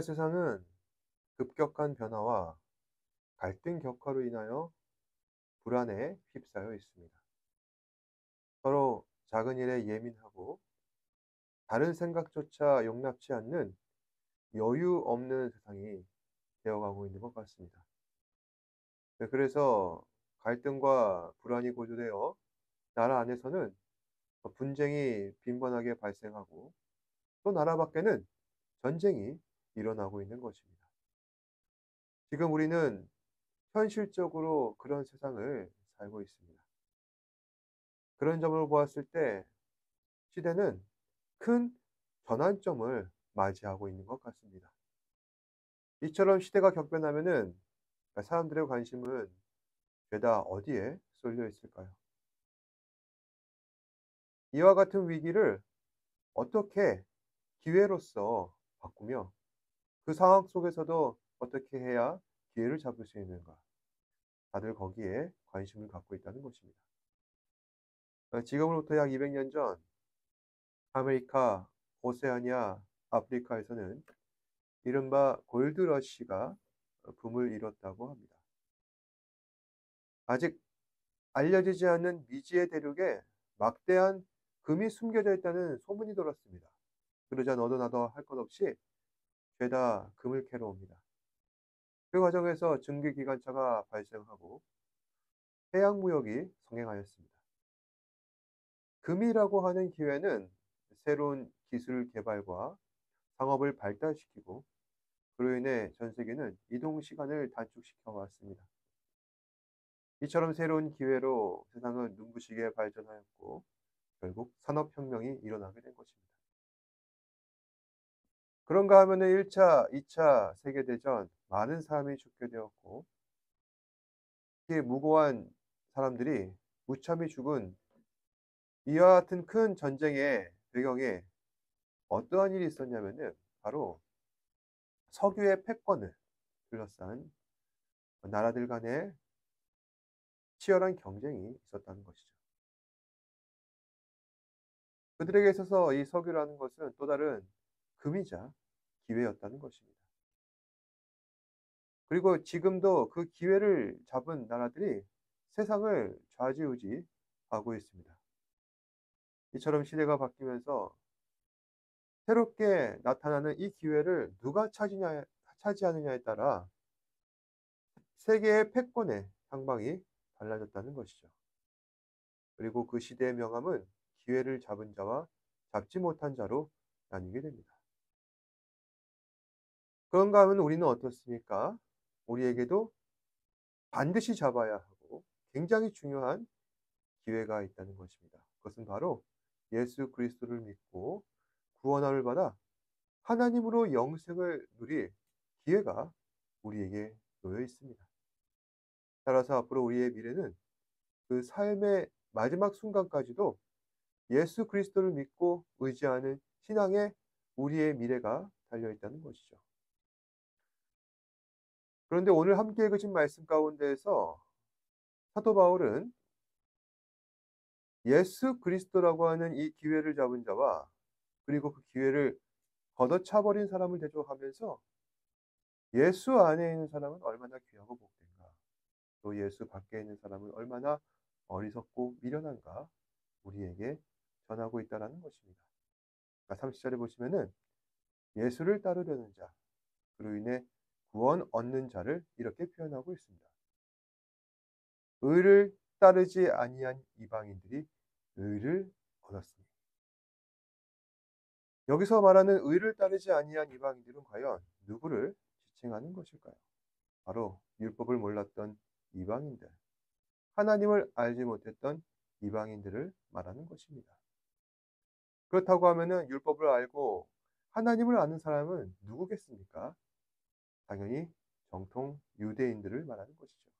세상은 급격한 변화와 갈등 격화로 인하여 불안에 휩싸여 있습니다. 서로 작은 일에 예민하고 다른 생각조차 용납치 않는 여유 없는 세상이 되어가고 있는 것 같습니다. 네, 그래서 갈등과 불안이 고조되어 나라 안에서는 분쟁이 빈번하게 발생하고 또 나라 밖에는 전쟁이 일어나고 있는 것입니다. 지금 우리는 현실적으로 그런 세상을 살고 있습니다. 그런 점을 보았을 때 시대는 큰 전환점을 맞이하고 있는 것 같습니다. 이처럼 시대가 격변하면은 사람들의 관심은 죄다 어디에 쏠려 있을까요? 이와 같은 위기를 어떻게 기회로서 바꾸며 그 상황 속에서도 어떻게 해야 기회를 잡을 수 있는가? 다들 거기에 관심을 갖고 있다는 것입니다. 지금으로부터 약 200년 전 아메리카, 오세아니아, 아프리카에서는 이른바 골드러시가 붐을 이뤘다고 합니다. 아직 알려지지 않은 미지의 대륙에 막대한 금이 숨겨져 있다는 소문이 돌았습니다. 그러자 너도 나도 할 것 없이 죄다 금을 캐러 옵니다. 그 과정에서 증기기관차가 발생하고 해양 무역이 성행하였습니다. 금이라고 하는 기회는 새로운 기술 개발과 상업을 발달시키고 그로 인해 전 세계는 이동 시간을 단축시켜 왔습니다. 이처럼 새로운 기회로 세상은 눈부시게 발전하였고 결국 산업혁명이 일어나게 된 것입니다. 그런가 하면은 1차, 2차 세계대전 많은 사람이 죽게 되었고 특히 무고한 사람들이 무참히 죽은 이와 같은 큰 전쟁의 배경에 어떠한 일이 있었냐면은 바로 석유의 패권을 둘러싼 나라들 간의 치열한 경쟁이 있었다는 것이죠. 그들에게 있어서 이 석유라는 것은 또 다른 금이자 기회였다는 것입니다. 그리고 지금도 그 기회를 잡은 나라들이 세상을 좌지우지하고 있습니다. 이처럼 시대가 바뀌면서 새롭게 나타나는 이 기회를 누가 차지하느냐에 따라 세계의 패권의 향방이 달라졌다는 것이죠. 그리고 그 시대의 명함은 기회를 잡은 자와 잡지 못한 자로 나뉘게 됩니다. 그런가 하면 우리는 어떻습니까? 우리에게도 반드시 잡아야 하고 굉장히 중요한 기회가 있다는 것입니다. 그것은 바로 예수 그리스도를 믿고 구원함을 받아 하나님으로 영생을 누릴 기회가 우리에게 놓여 있습니다. 따라서 앞으로 우리의 미래는 그 삶의 마지막 순간까지도 예수 그리스도를 믿고 의지하는 신앙에 우리의 미래가 달려 있다는 것이죠. 그런데 오늘 함께 읽으신 말씀 가운데에서 사도 바울은 예수 그리스도라고 하는 이 기회를 잡은 자와 그리고 그 기회를 걷어차버린 사람을 대조하면서 예수 안에 있는 사람은 얼마나 귀하고 복된가, 또 예수 밖에 있는 사람은 얼마나 어리석고 미련한가 우리에게 전하고 있다는 것입니다. 30절에 보시면은 예수를 따르려는 자, 그로 인해 구원 얻는 자를 이렇게 표현하고 있습니다. 의를 따르지 아니한 이방인들이 의를 얻었으니. 여기서 말하는 의를 따르지 아니한 이방인들은 과연 누구를 지칭하는 것일까요? 바로 율법을 몰랐던 이방인들, 하나님을 알지 못했던 이방인들을 말하는 것입니다. 그렇다고 하면은 율법을 알고 하나님을 아는 사람은 누구겠습니까? 당연히 정통 유대인들을 말하는 것이죠.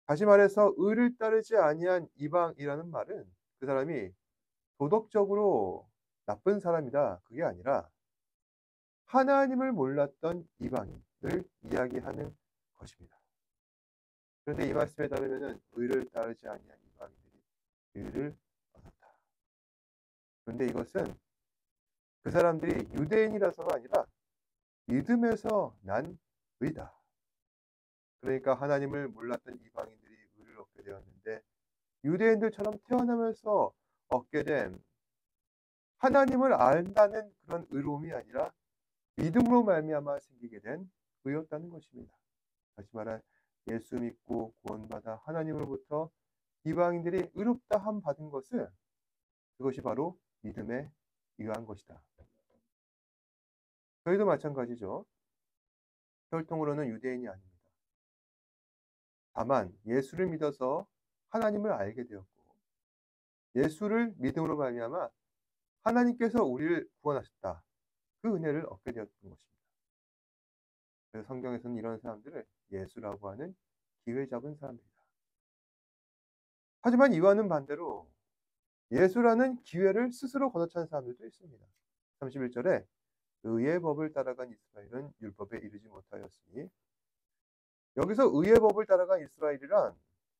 다시 말해서 의를 따르지 아니한 이방이라는 말은 그 사람이 도덕적으로 나쁜 사람이다, 그게 아니라 하나님을 몰랐던 이방인을 이야기하는 것입니다. 그런데 이 말씀에 따르면은 의를 따르지 아니한 이방인들이 의를 얻었다. 그런데 이것은 그 사람들이 유대인이라서가 아니라 믿음에서 난 의다. 그러니까 하나님을 몰랐던 이방인들이 의를 얻게 되었는데 유대인들처럼 태어나면서 얻게 된 하나님을 안다는 그런 의로움이 아니라 믿음으로 말미암아 생기게 된 의였다는 것입니다. 다시 말해 예수 믿고 구원받아 하나님으로부터 이방인들이 의롭다 함 받은 것을 그것이 바로 믿음에 의한 것이다. 저희도 마찬가지죠. 혈통으로는 유대인이 아닙니다. 다만 예수를 믿어서 하나님을 알게 되었고 예수를 믿음으로 말미암아 하나님께서 우리를 구원하셨다. 그 은혜를 얻게 되었던 것입니다. 그래서 성경에서는 이런 사람들을 예수라고 하는 기회 잡은 사람들이다. 하지만 이와는 반대로 예수라는 기회를 스스로 걷어찬 사람들도 있습니다. 31절에 의의 법을 따라간 이스라엘은 율법에 이르지 못하였으니 여기서 의의 법을 따라간 이스라엘이란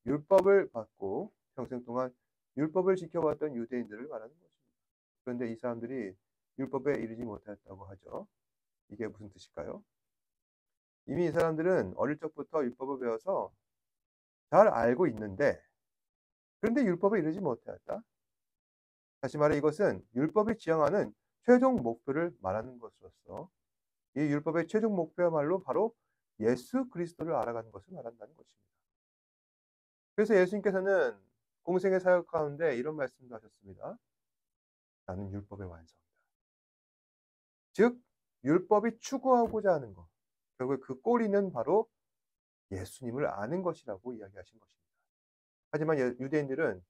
율법을 받고 평생 동안 율법을 지켜왔던 유대인들을 말하는 것입니다. 그런데 이 사람들이 율법에 이르지 못하였다고 하죠. 이게 무슨 뜻일까요? 이미 이 사람들은 어릴 적부터 율법을 배워서 잘 알고 있는데 그런데 율법에 이르지 못하였다. 다시 말해 이것은 율법이 지향하는 최종 목표를 말하는 것으로서 이 율법의 최종 목표야말로 바로 예수 그리스도를 알아가는 것을 말한다는 것입니다. 그래서 예수님께서는 공생의 사역 가운데 이런 말씀도 하셨습니다. 나는 율법의 완성이다. 즉 율법이 추구하고자 하는 것, 결국 그 꼬리는 바로 예수님을 아는 것이라고 이야기하신 것입니다. 하지만 유대인들은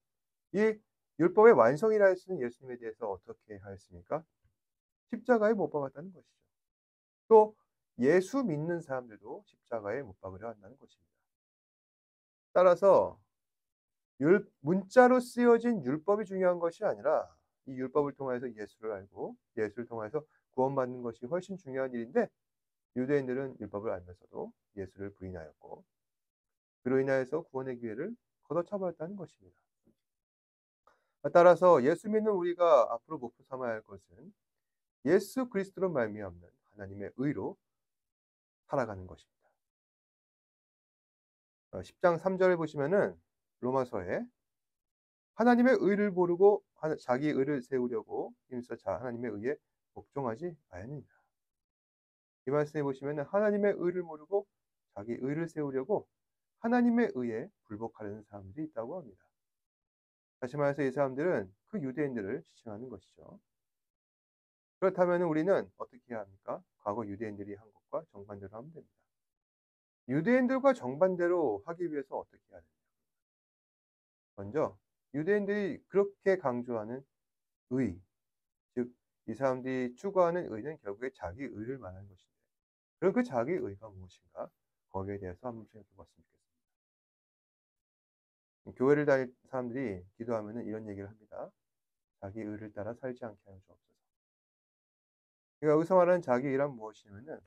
이 율법의 완성이라 할 수 있는 예수님에 대해서 어떻게 하였습니까? 십자가에 못 박았다는 것이죠. 또 예수 믿는 사람들도 십자가에 못 박으려 한다는 것입니다. 따라서 문자로 쓰여진 율법이 중요한 것이 아니라 이 율법을 통해서 예수를 알고 예수를 통해서 구원받는 것이 훨씬 중요한 일인데 유대인들은 율법을 알면서도 예수를 부인하였고 그로 인하여서 구원의 기회를 걷어차버렸다는 것입니다. 따라서 예수 믿는 우리가 앞으로 목표 삼아야 할 것은 예수 그리스도로 말미암는 하나님의 의로 살아가는 것입니다. 10장 3절에 보시면은 로마서에 하나님의 의를 모르고 자기 의를 세우려고 힘써 하나님의 의에 복종하지 아니하느니라. 이 말씀에 보시면 하나님의 의를 모르고 자기 의를 세우려고 하나님의 의에 불복하려는 사람들이 있다고 합니다. 다시 말해서 이 사람들은 그 유대인들을 지칭하는 것이죠. 그렇다면 우리는 어떻게 해야 합니까? 과거 유대인들이 한 것과 정반대로 하면 됩니다. 유대인들과 정반대로 하기 위해서 어떻게 해야 됩니까? 먼저 유대인들이 그렇게 강조하는 의, 즉 이 사람들이 추구하는 의는 결국에 자기 의를 말하는 것인데 그럼 그 자기 의가 무엇인가? 거기에 대해서 한번 생각해 봤으면 좋겠습니다. 교회를 다닐 사람들이 기도하면 이런 얘기를 합니다. 자기 의를 따라 살지 않게 하여 주옵소서. 그러니까 여기서 말하는 자기 의란 무엇이냐면은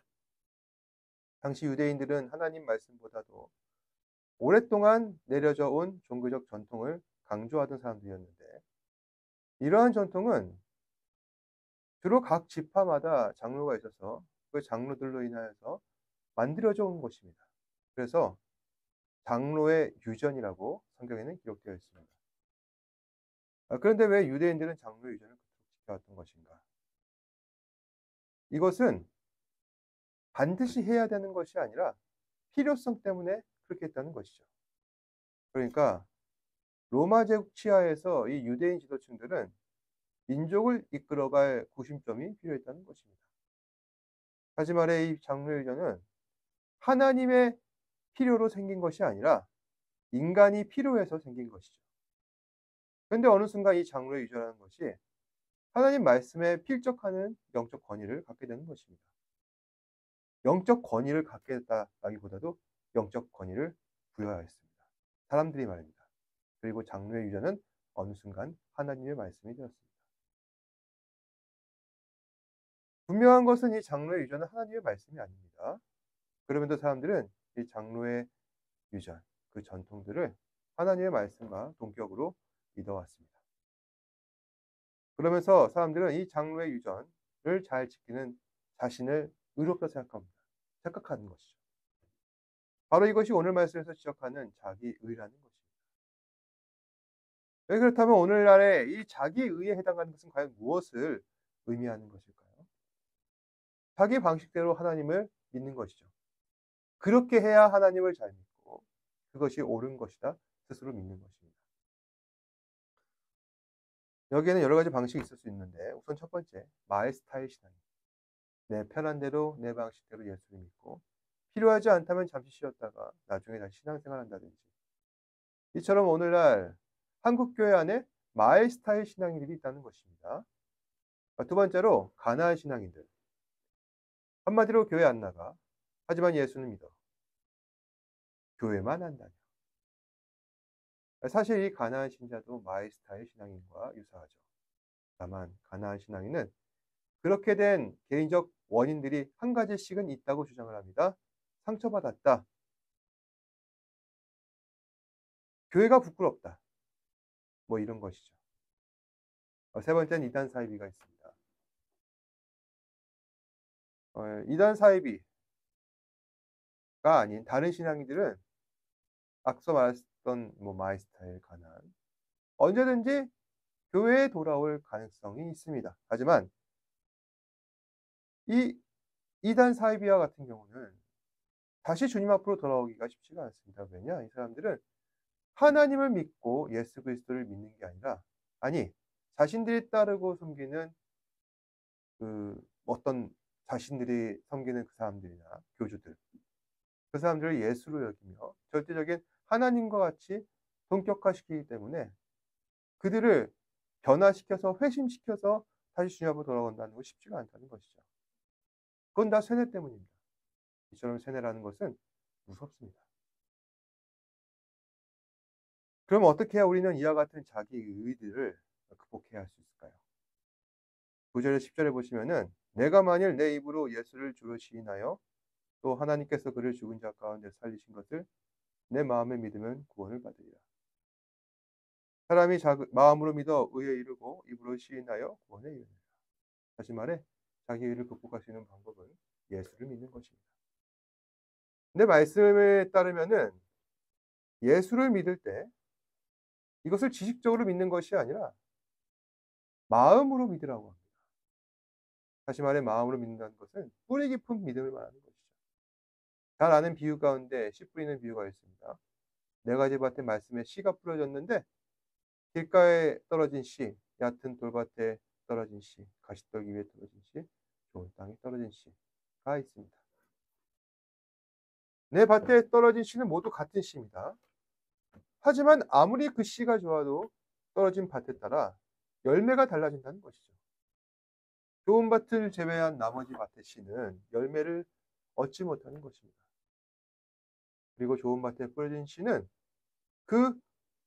당시 유대인들은 하나님 말씀보다도 오랫동안 내려져 온 종교적 전통을 강조하던 사람들이었는데 이러한 전통은 주로 각 지파마다 장로가 있어서 그 장로들로 인하여서 만들어져 온 것입니다. 그래서 장로의 유전이라고 성경에는 기록되어 있습니다. 그런데 왜 유대인들은 장로의 유전을 그토록 지켜왔던 것인가? 이것은 반드시 해야 되는 것이 아니라 필요성 때문에 그렇게 했다는 것이죠. 그러니까 로마 제국 치하에서 이 유대인 지도층들은 민족을 이끌어갈 구심점이 필요했다는 것입니다. 다시 말해 이 장로의 유전은 하나님의 필요로 생긴 것이 아니라 인간이 필요해서 생긴 것이죠. 그런데 어느 순간 이 장로의 유전이라는 것이 하나님 말씀에 필적하는 영적 권위를 갖게 되는 것입니다. 영적 권위를 갖게 됐다기보다도 영적 권위를 부여하였습니다. 사람들이 말입니다. 그리고 장로의 유전은 어느 순간 하나님의 말씀이 되었습니다. 분명한 것은 이 장로의 유전은 하나님의 말씀이 아닙니다. 그럼에도 사람들은 이 장로의 유전, 그 전통들을 하나님의 말씀과 동격으로 믿어왔습니다. 그러면서 사람들은 이 장로의 유전을 잘 지키는 자신을 의롭다 생각하는 것이죠. 바로 이것이 오늘 말씀에서 지적하는 자기의라는 것입니다. 그렇다면 오늘날의 이 자기의에 해당하는 것은 과연 무엇을 의미하는 것일까요? 자기 방식대로 하나님을 믿는 것이죠. 그렇게 해야 하나님을 잘 믿고 그것이 옳은 것이다 스스로 믿는 것입니다. 여기에는 여러 가지 방식이 있을 수 있는데 우선 첫 번째, 마의 스타일 신앙입니다. 내 편한 대로 내 방식대로 예수를 믿고 필요하지 않다면 잠시 쉬었다가 나중에 다시 신앙생활 한다든지, 이처럼 오늘날 한국 교회 안에 마의 스타일 신앙인들이 있다는 것입니다. 두 번째로 가나안 신앙인들. 한마디로 교회 안 나가. 하지만 예수는 믿어. 교회만 안 다녀. 사실 이 가나안 신자도 마의 스타일 신앙인과 유사하죠. 다만 가나안 신앙인은 그렇게 된 개인적 원인들이 한 가지씩은 있다고 주장을 합니다. 상처받았다. 교회가 부끄럽다. 뭐 이런 것이죠. 세 번째는 이단 사이비가 있습니다. 이단 사이비가 아닌 다른 신앙인들은 앞서 말했던 마이스타일 가난 언제든지 교회에 돌아올 가능성이 있습니다. 하지만 이 이단 사이비와 같은 경우는 다시 주님 앞으로 돌아오기가 쉽지가 않습니다. 왜냐? 이 사람들은 하나님을 믿고 예수 그리스도를 믿는 게 아니라, 자신들이 따르고 섬기는 어떤 자신들이 섬기는 그 사람들이나 교주들, 그 사람들을 예수로 여기며 절대적인 하나님과 같이 동격화시키기 때문에 그들을 변화시켜서 회심시켜서 다시 주님 앞으로 돌아온다는 건 쉽지가 않다는 것이죠. 그건 다 세뇌 때문입니다. 이처럼 세뇌라는 것은 무섭습니다. 그럼 어떻게 해야 우리는 이와 같은 자기 의들을 극복해야 할 수 있을까요? 9절에 10절에 보시면은 내가 만일 내 입으로 예수를 주로 시인하여 또 하나님께서 그를 죽은 자 가운데 살리신 것을 내 마음에 믿으면 구원을 받으리라. 사람이 마음으로 믿어 의에 이르고 입으로 시인하여 구원에 이르리라. 다시 말해 자기 의를 극복할 수 있는 방법은 예수를 믿는 것입니다. 근데 말씀에 따르면은 예수를 믿을 때 이것을 지식적으로 믿는 것이 아니라 마음으로 믿으라고 합니다. 다시 말해 마음으로 믿는다는 것은 뿌리 깊은 믿음을 말하는 것이죠. 잘 아는 비유 가운데 씨 뿌리는 비유가 있습니다. 네 가지 밭에 말씀에 씨가 뿌려졌는데 길가에 떨어진 씨, 얕은 돌밭에 떨어진 씨, 가시떨기 위에 떨어진 씨, 좋은 땅에 떨어진 씨가 있습니다. 내 밭에 떨어진 씨는 모두 같은 씨입니다. 하지만 아무리 그 씨가 좋아도 떨어진 밭에 따라 열매가 달라진다는 것이죠. 좋은 밭을 제외한 나머지 밭의 씨는 열매를 얻지 못하는 것입니다. 그리고 좋은 밭에 뿌려진 씨는 그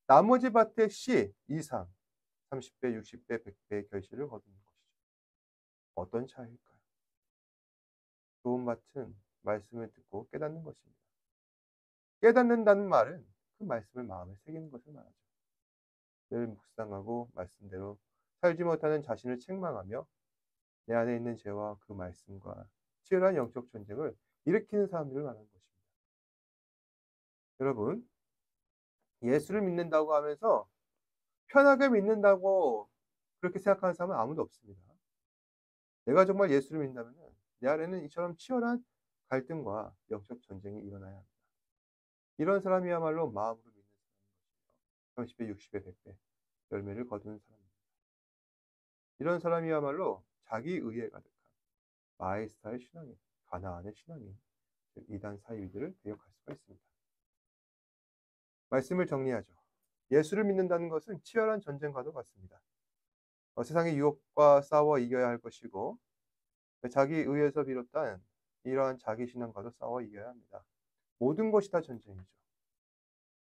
나머지 밭의 씨 이상 30배, 60배, 100배의 결실을 거두는 것이죠. 어떤 차이일까요? 좋은 밭은 말씀을 듣고 깨닫는 것입니다. 깨닫는다는 말은 그 말씀을 마음에 새기는 것을 말하죠. 늘 묵상하고 말씀대로 살지 못하는 자신을 책망하며 내 안에 있는 죄와 그 말씀과 치열한 영적 전쟁을 일으키는 사람들을 말하는 것입니다. 여러분, 예수를 믿는다고 하면서 편하게 믿는다고 그렇게 생각하는 사람은 아무도 없습니다. 내가 정말 예수를 믿는다면 내 안에는 이처럼 치열한 갈등과 영적 전쟁이 일어나야 합니다. 이런 사람이야말로 마음으로 믿는 사람인 것이죠. 30배, 60배, 100배 열매를 거두는 사람입니다. 이런 사람이야말로 자기 의에 가득한 마에스타의 신앙인, 가나안의 신앙인, 즉 이단 사이비들을 대역할 수가 있습니다. 말씀을 정리하죠. 예수를 믿는다는 것은 치열한 전쟁과도 같습니다. 세상의 유혹과 싸워 이겨야 할 것이고 자기 의에서 비롯한 이러한 자기 신앙과도 싸워 이겨야 합니다. 모든 것이 다 전쟁이죠.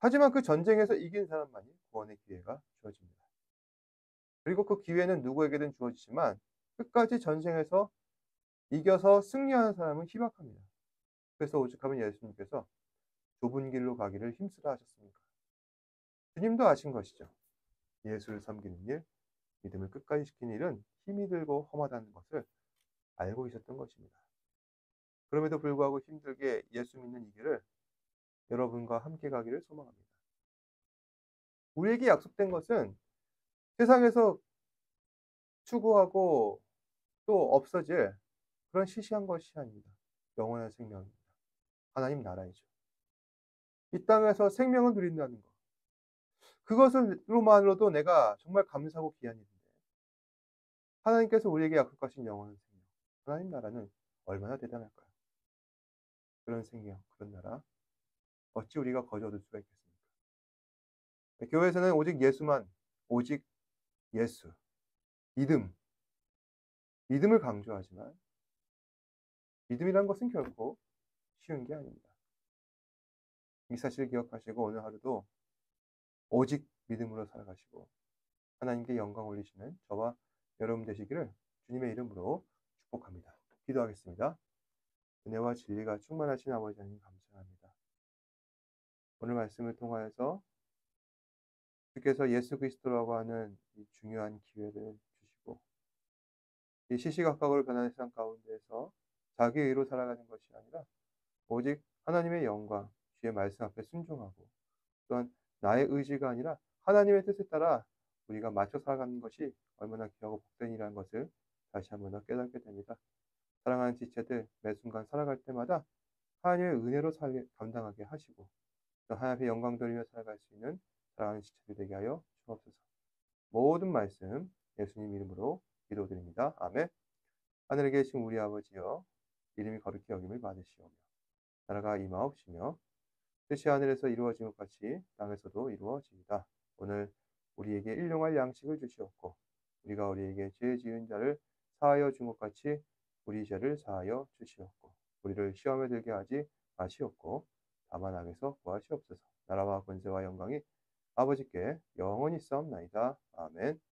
하지만 그 전쟁에서 이긴 사람만이 구원의 기회가 주어집니다. 그리고 그 기회는 누구에게든 주어지지만 끝까지 전쟁에서 이겨서 승리하는 사람은 희박합니다. 그래서 오죽하면 예수님께서 좁은 길로 가기를 힘쓰라 하셨습니까? 주님도 아신 것이죠. 예수를 섬기는 일, 믿음을 끝까지 지키는 일은 힘이 들고 험하다는 것을 알고 계셨던 것입니다. 그럼에도 불구하고 힘들게 예수 믿는 이 길을 여러분과 함께 가기를 소망합니다. 우리에게 약속된 것은 세상에서 추구하고 또 없어질 그런 시시한 것이 아닙니다. 영원한 생명입니다. 하나님 나라이죠. 이 땅에서 생명을 누린다는 것. 그것으로만으로도 내가 정말 감사하고 귀한 일인데 하나님께서 우리에게 약속하신 영원한 생명. 하나님 나라는 얼마나 대단할까요? 그런 생명, 그런 나라. 어찌 우리가 거저 얻을 수가 있겠습니까? 교회에서는 오직 예수만, 오직 예수, 믿음, 믿음을 강조하지만 믿음이란 것은 결코 쉬운 게 아닙니다. 이 사실을 기억하시고 오늘 하루도 오직 믿음으로 살아가시고 하나님께 영광 올리시는 저와 여러분 되시기를 주님의 이름으로 축복합니다. 기도하겠습니다. 은혜와 진리가 충만하신 아버지 하나님 감사합니다. 오늘 말씀을 통하여서 주께서 예수 그리스도라고 하는 이 중요한 기회를 주시고 이 시시각각으로 변하는 세상 가운데에서 자기의 의로 살아가는 것이 아니라 오직 하나님의 영광, 주의 말씀 앞에 순종하고 또한 나의 의지가 아니라 하나님의 뜻에 따라 우리가 맞춰 살아가는 것이 얼마나 귀하고 복된 일이라는 것을 다시 한번 더 깨닫게 됩니다. 사랑하는 지체들 매 순간 살아갈 때마다 하나님의 은혜로 감당하게 하시고 또 하나님의 영광 돌리며 살아갈 수 있는 사랑하는 지체들 되게 하여 주옵소서. 모든 말씀 예수님 이름으로 기도드립니다. 아멘. 하늘에 계신 우리 아버지여 이름이 거룩히 여김을 받으시오며 나라가 임하옵시며 뜻이 하늘에서 이루어진 것 같이 땅에서도 이루어지이다. 오늘 우리에게 일용할 양식을 주시옵고 우리가 우리에게 죄 지은 자를 사하여 준 것 같이 우리 죄를 사하여 주시옵고 우리를 시험에 들게 하지 마시옵고 다만 악에서 구하시옵소서. 나라와 권세와 영광이 아버지께 영원히 있사옵나이다. 아멘.